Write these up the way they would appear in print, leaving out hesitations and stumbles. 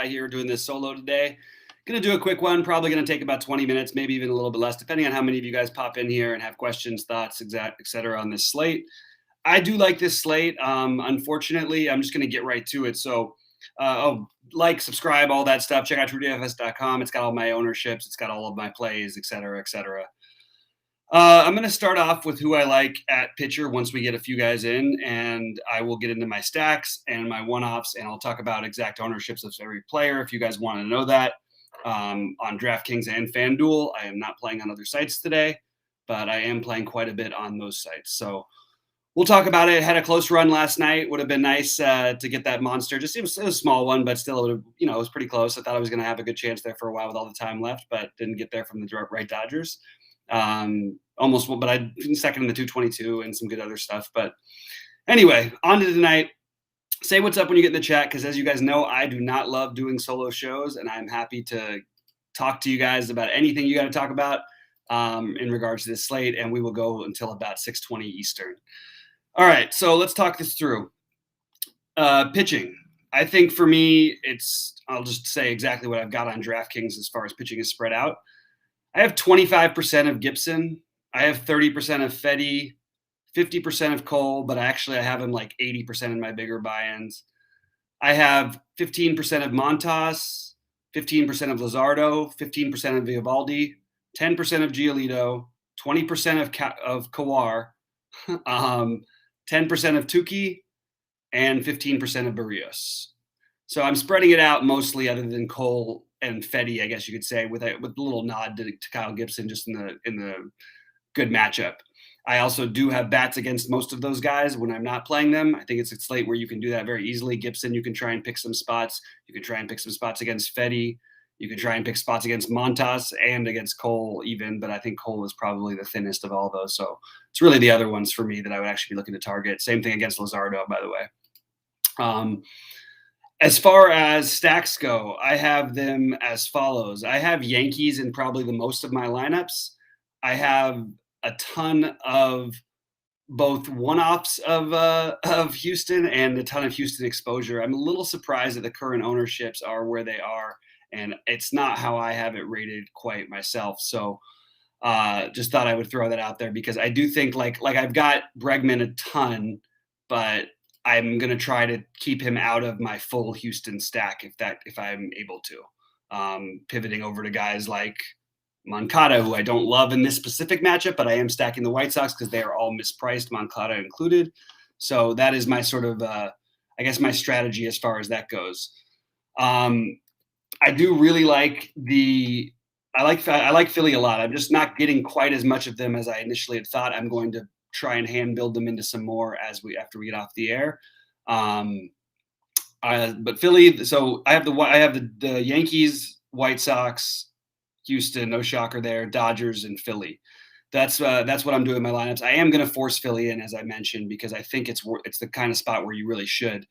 here doing this solo today. Going to do a quick one, probably going to take about 20 minutes, maybe even a little bit less, depending on how many of you guys pop in here and have questions, thoughts, etc. on this slate. I do like this slate. Unfortunately, I'm just going to get right to it. So, like, subscribe, all that stuff. Check out TrueDFS.com. It's got all my ownerships. It's got all of my plays, etc., etc. I'm going to start off with who I like at pitcher once we get a few guys in, and I will get into my stacks and my one-offs, and I'll talk about exact ownerships of every player if you guys want to know that. On DraftKings and FanDuel, I am not playing on other sites today, but I am playing quite a bit on those sites. So we'll talk about it. Had a close run last night. Would have been nice to get that monster. Just it was a small one, but still, it was pretty close. I thought I was going to have a good chance there for a while with all the time left, but didn't get there from the right Dodgers. Almost, but I second in the 222 and some good other stuff. But anyway, on to tonight. Say what's up when you get in the chat, because as you guys know, I do not love doing solo shows, and I'm happy to talk to you guys about anything you got to talk about in regards to this slate, and we will go until about 6:20 Eastern. All right, so let's talk this through. Pitching. I think for me, I'll just say exactly what I've got on DraftKings as far as pitching is spread out. I have 25% of Gibson. I have 30% of Fedde, 50% of Cole, but I have him like 80% in my bigger buy-ins. I have 15% of Montas, 15% of Luzardo, 15% of Vivaldi, 10% of Giolito, 20% of Kawar, 10% of Tukey, and 15% of Barrios. So I'm spreading it out mostly, other than Cole and Fedde, I guess you could say, with a little nod to Kyle Gibson, just in the good matchup. I also do have bats against most of those guys when I'm not playing them. I think it's a slate where you can do that very easily. Gibson, you can try and pick some spots. You can try and pick some spots against Fedde. You can try and pick spots against Montas and against Cole even, but I think Cole is probably the thinnest of all those. So it's really the other ones for me that I would actually be looking to target. Same thing against Luzardo, by the way. As far as stacks go, I have them as follows. I have Yankees in probably the most of my lineups. I have a ton of both one-offs of Houston and a ton of Houston exposure. I'm a little surprised that the current ownerships are where they are, and it's not how I have it rated quite myself. So just thought I would throw that out there, because I do think like I've got Bregman a ton, but I'm going to try to keep him out of my full Houston stack if I'm able to. Pivoting over to guys like Moncada, who I don't love in this specific matchup, but I am stacking the White Sox because they are all mispriced, Moncada included. So that is my sort of, my strategy as far as that goes. I do really like I like Philly a lot. I'm just not getting quite as much of them as I initially had thought. I'm going to try and hand build them into some more after we get off the air. But Philly, so I have the Yankees, White Sox, Houston, no shocker there, Dodgers, and Philly. That's what I'm doing in my lineups. I am going to force Philly in, as I mentioned, because I think it's the kind of spot where you really should.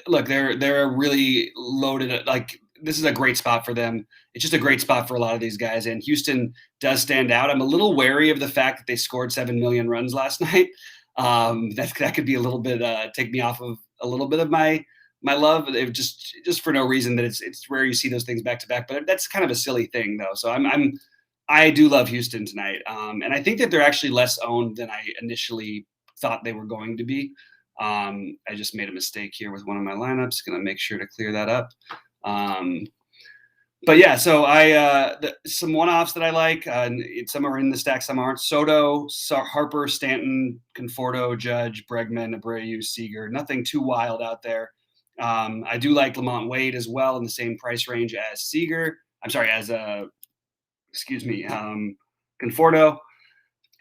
Look, they're really loaded. Like, this is a great spot for them. It's just a great spot for a lot of these guys. And Houston does stand out. I'm a little wary of the fact that they scored 7 million runs last night. That could be a little bit take me off of a little bit of my love. It just for no reason. That it's rare you see those things back to back. But that's kind of a silly thing, though. So I do love Houston tonight, and I think that they're actually less owned than I initially thought they were going to be. I just made a mistake here with one of my lineups. Going to make sure to clear that up. But yeah, so some one-offs that I like, some are in the stack, some aren't. Soto, Harper, Stanton, Conforto, Judge, Bregman, Abreu, Seager, nothing too wild out there. I do like Lamont Wade as well in the same price range as Seager. I'm sorry, as Conforto.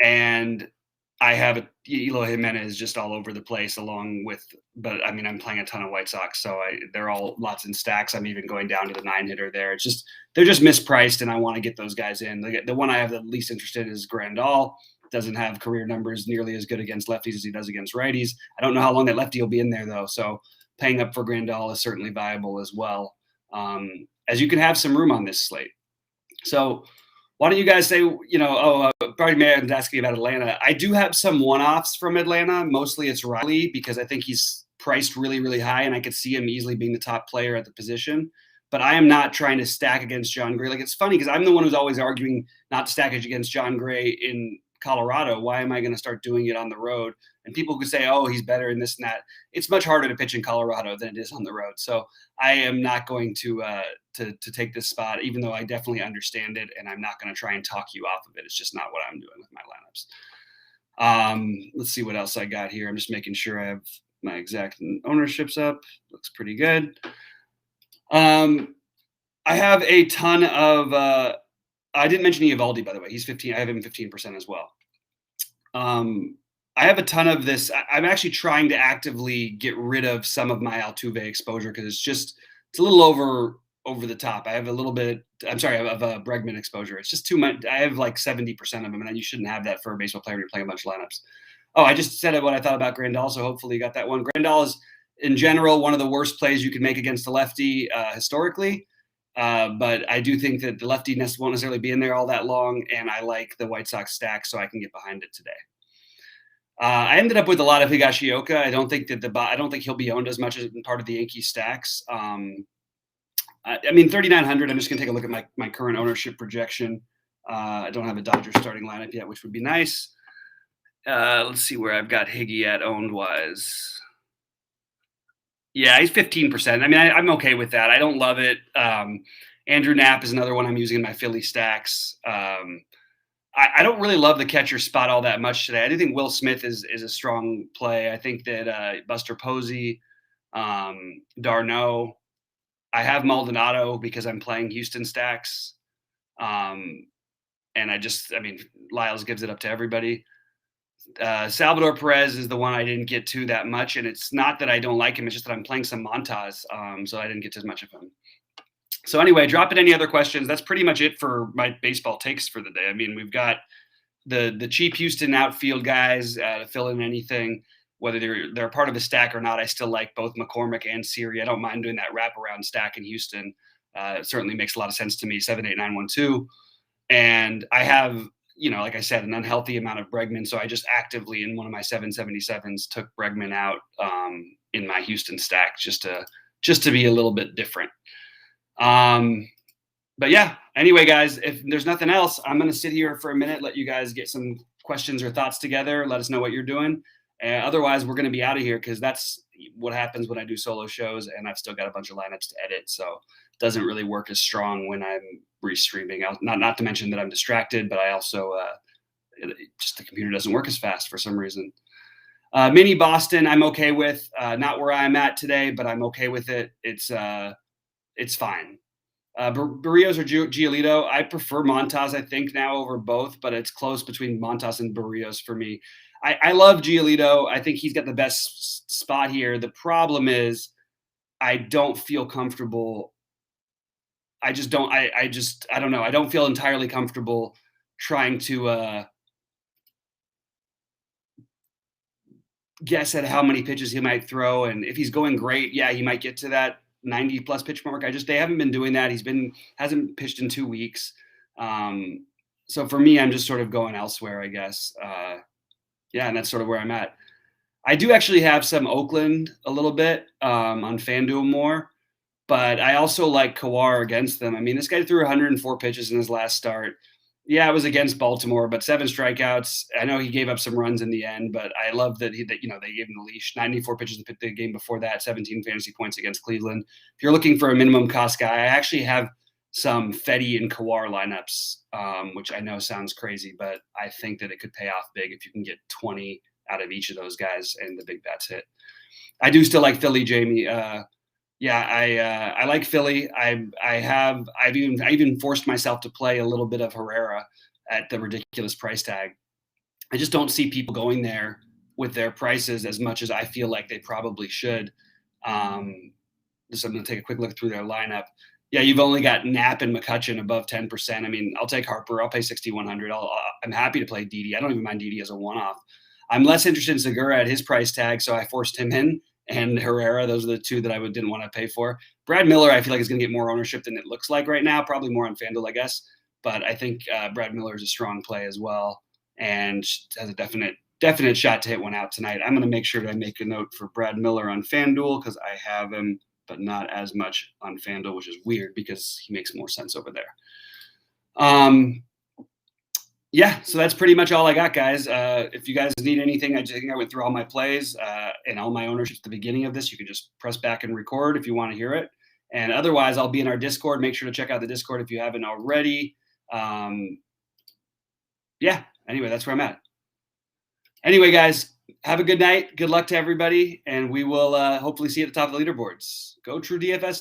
And I have Eloy Jimenez just all over the place but I mean, I'm playing a ton of White Sox, so they're all lots in stacks. I'm even going down to the 9-hitter there. They're just mispriced, and I want to get those guys in. The one I have the least interest in is Grandal. Doesn't have career numbers nearly as good against lefties as he does against righties. I don't know how long that lefty will be in there, though, so paying up for Grandal is certainly viable as well, as you can have some room on this slate. So why don't you guys say, Barry Man's asking about Atlanta. I do have some one-offs from Atlanta. Mostly it's Riley, because I think he's priced really, really high, and I could see him easily being the top player at the position. But I am not trying to stack against Jon Gray. Like, it's funny because I'm the one who's always arguing not to stack against Jon Gray in Colorado. Why am I going to start doing it on the road? And people could say, oh, he's better in this and that. It's much harder to pitch in Colorado than it is on the road. So I am not going to take this spot, even though I definitely understand it, and I'm not going to try and talk you off of it. It's just not what I'm doing with my lineups. Let's see what else I got here. I'm just making sure I have my exact ownerships up. Looks pretty good. I have a ton of I didn't mention Eovaldi, by the way. He's 15. I have him 15% as well. I have a ton of this. I'm actually trying to actively get rid of some of my Altuve exposure because it's a little over the top. I have a little bit, I'm sorry, of a Bregman exposure. It's just too much. I have like 70% of them, and you shouldn't have that for a baseball player when you're playing a bunch of lineups. Oh, I just said what I thought about Grandal, so hopefully you got that one. Grandal is, in general, one of the worst plays you can make against the lefty historically. But I do think that the lefty won't necessarily be in there all that long, and I like the White Sox stack, so I can get behind it today. I ended up with a lot of Higashioka. I don't think he'll be owned as much as part of the Yankees stacks. I mean, 3,900. I'm just gonna take a look at my current ownership projection. I don't have a Dodgers starting lineup yet, which would be nice. Let's see where I've got Higgy at owned wise. Yeah, he's 15%. I mean, I'm okay with that. I don't love it. Andrew Knapp is another one I'm using in my Philly stacks. I don't really love the catcher spot all that much today. I do think Will Smith is a strong play. I think that Buster Posey, d'Arnaud. I have Maldonado because I'm playing Houston stacks. And Lyles gives it up to everybody. Salvador Perez is the one I didn't get to that much, and it's not that I don't like him. It's just that I'm playing some Montas, so I didn't get to as much of him. So anyway, drop in any other questions. That's pretty much it for my baseball takes for the day. I mean, we've got the cheap Houston outfield guys to fill in anything, whether they're part of the stack or not. I still like both McCormick and Siri. I don't mind doing that wraparound stack in Houston. It certainly makes a lot of sense to me. 7, 8, 9, 1, 2, and I have, like I said, an unhealthy amount of Bregman. So I just actively in one of my 777s took Bregman out in my Houston stack just to be a little bit different. But yeah, anyway, guys, if there's nothing else, I'm going to sit here for a minute, let you guys get some questions or thoughts together. Let us know what you're doing. Otherwise, we're going to be out of here because that's what happens when I do solo shows, and I've still got a bunch of lineups to edit. So it doesn't really work as strong when I'm restreaming. Not to mention that I'm distracted, but I also just the computer doesn't work as fast for some reason. Mini Boston, I'm okay with. Not where I'm at today, but I'm okay with it. It's fine. Barrios or Giolito, I prefer Montas, I think, now over both, but it's close between Montas and Barrios for me. I love Giolito. I think he's got the best spot here. The problem is I don't feel comfortable. I don't know. I don't feel entirely comfortable trying to guess at how many pitches he might throw. And if he's going great, yeah, he might get to that 90 plus pitch mark. They haven't been doing that. Hasn't pitched in 2 weeks. So for me, I'm just sort of going elsewhere, I guess. Yeah, and that's sort of where I'm at. I do actually have some Oakland a little bit on FanDuel more, but I also like Kawar against them. I mean, this guy threw 104 pitches in his last start. Yeah, it was against Baltimore, but 7 strikeouts. I know he gave up some runs in the end, but I love that they gave him the leash. 94 pitches in the game before that, 17 fantasy points against Cleveland. If you're looking for a minimum cost guy, I actually have some Fedde and Kawar lineups, which I know sounds crazy, but I think that it could pay off big if you can get 20 out of each of those guys and the big bats hit. I do still like Philly, Jamie. I like Philly. I've even forced myself to play a little bit of Herrera at the ridiculous price tag. I just don't see people going there with their prices as much as I feel like they probably should. I'm going to take a quick look through their lineup. Yeah, you've only got Knapp and McCutchen above 10%. I mean, I'll take Harper. I'll pay 6,100. I'm happy to play Didi. I don't even mind Didi as a one-off. I'm less interested in Segura at his price tag, so I forced him in. And Herrera, those are the two that I didn't want to pay for. Brad Miller, I feel like is going to get more ownership than it looks like right now, probably more on FanDuel, I guess. But I think Brad Miller is a strong play as well, and has a definite definite shot to hit one out tonight. I'm going to make sure to make a note for Brad Miller on FanDuel because I have him, but not as much on FanDuel, which is weird because he makes more sense over there. Yeah, so that's pretty much all I got, guys. If you guys need anything, I think I went through all my plays and all my ownerships at the beginning of this. You can just press back and record if you want to hear it. And otherwise, I'll be in our Discord. Make sure to check out the Discord if you haven't already. Yeah, anyway, that's where I'm at. Anyway, guys, have a good night. Good luck to everybody. And we will hopefully see you at the top of the leaderboards. Go True DFS.